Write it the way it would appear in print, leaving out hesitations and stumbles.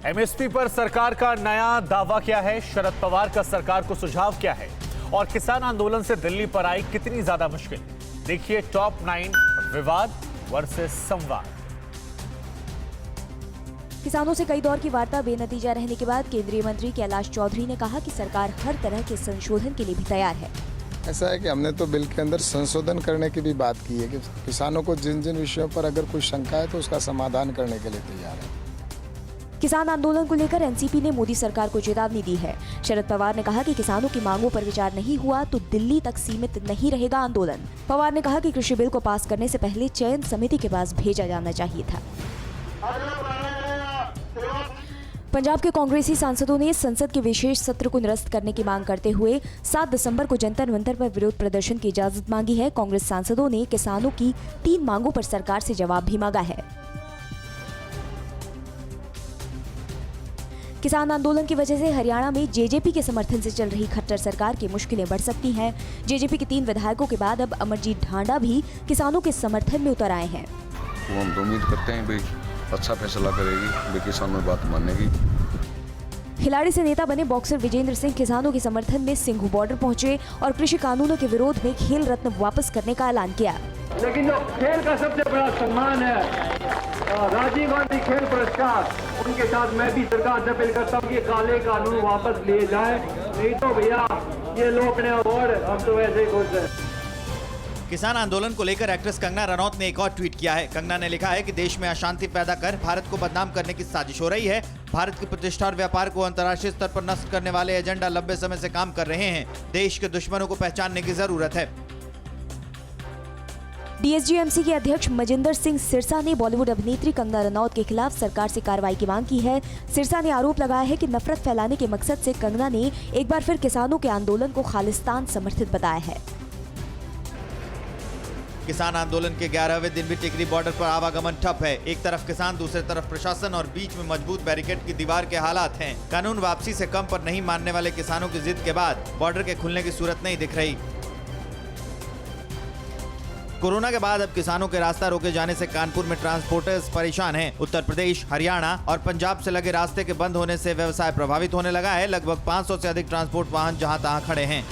MSP पर सरकार का नया दावा क्या है? शरद पवार का सरकार को सुझाव क्या है? और किसान आंदोलन से दिल्ली पर आई कितनी ज्यादा मुश्किल? देखिए टॉप 9 विवाद वर्सेस संवाद। किसानों से कई दौर की वार्ता बेनतीजा रहने के बाद केंद्रीय मंत्री कैलाश चौधरी ने कहा कि सरकार हर तरह के संशोधन के लिए भी तैयार है। ऐसा है कि हमने तो बिल के अंदर संशोधन करने की भी बात की है कि किसानों को जिन जिन विषयों पर अगर कोई शंका है तो उसका समाधान करने के लिए तैयार है। किसान आंदोलन को लेकर एनसीपी ने मोदी सरकार को चेतावनी दी है। शरद पवार ने कहा कि किसानों की मांगों पर विचार नहीं हुआ तो दिल्ली तक सीमित नहीं रहेगा आंदोलन। पवार ने कहा कि कृषि बिल को पास करने से पहले चयन समिति के पास भेजा जाना चाहिए था। पंजाब के कांग्रेसी सांसदों ने संसद के विशेष सत्र को निरस्त करने की मांग करते हुए 7 दिसंबर को जंतर मंतर पर विरोध प्रदर्शन की इजाजत मांगी है। कांग्रेस सांसदों ने किसानों की 3 मांगों पर सरकार से जवाब भी मांगा है। किसान आंदोलन की वजह से हरियाणा में जेजेपी के समर्थन से चल रही खट्टर सरकार की मुश्किलें बढ़ सकती हैं। जेजेपी के 3 विधायकों के बाद अब अमरजीत ढांडा भी किसानों के समर्थन में उतर आए हैं। तो हम तो उम्मीद करते हैं भाई अच्छा फैसला करेगी, भाई किसानों बात मानेगी। खिलाड़ी से नेता बने बॉक्सर विजेंद्र सिंह किसानों के समर्थन में सिंघू बॉर्डर पहुंचे और कृषि कानूनों के विरोध में खेल रत्न वापस करने का ऐलान किया। लेकिन जो खेल का सबसे बड़ा सम्मान है राजीव गांधी खेल पुरस्कार, उनके साथ मैं भी सरकार से अपील करता हूँ कि काले कानून वापस लिए जाए, नहीं तो भैया ये लोग ने अवार्ड हम तो ऐसे ही खुश हैं। किसान आंदोलन को लेकर एक्ट्रेस कंगना रनौत ने एक और ट्वीट किया है। कंगना ने लिखा है कि देश में अशांति पैदा कर भारत को बदनाम करने की साजिश हो रही है। भारत की प्रतिष्ठा और व्यापार को अंतर्राष्ट्रीय स्तर पर नष्ट करने वाले एजेंडा लंबे समय से काम कर रहे हैं। देश के दुश्मनों को पहचानने की जरूरत है। डीएसजीएमसी के अध्यक्ष मजिंदर सिंह सिरसा ने बॉलीवुड अभिनेत्री कंगना रनौत के खिलाफ सरकार से कार्रवाई की मांग की है। सिरसा ने आरोप लगाया है कि नफरत फैलाने के मकसद से कंगना ने एक बार फिर किसानों के आंदोलन को खालिस्तान समर्थित बताया है। किसान आंदोलन के 11वें दिन भी टिकरी बॉर्डर पर आवागमन ठप है। एक तरफ किसान, दूसरी तरफ प्रशासन और बीच में मजबूत बैरिकेड की दीवार के हालात हैं। कानून वापसी से कम पर नहीं मानने वाले किसानों की जिद के बाद बॉर्डर के खुलने की सूरत नहीं दिख रही। कोरोना के बाद अब किसानों के रास्ता रोके जाने से कानपुर में ट्रांसपोर्टर्स परेशान हैं। उत्तर प्रदेश, हरियाणा और पंजाब से लगे रास्ते के बंद होने से व्यवसाय प्रभावित होने लगा है। लगभग 500 से अधिक ट्रांसपोर्ट वाहन जहां तहां खड़े हैं।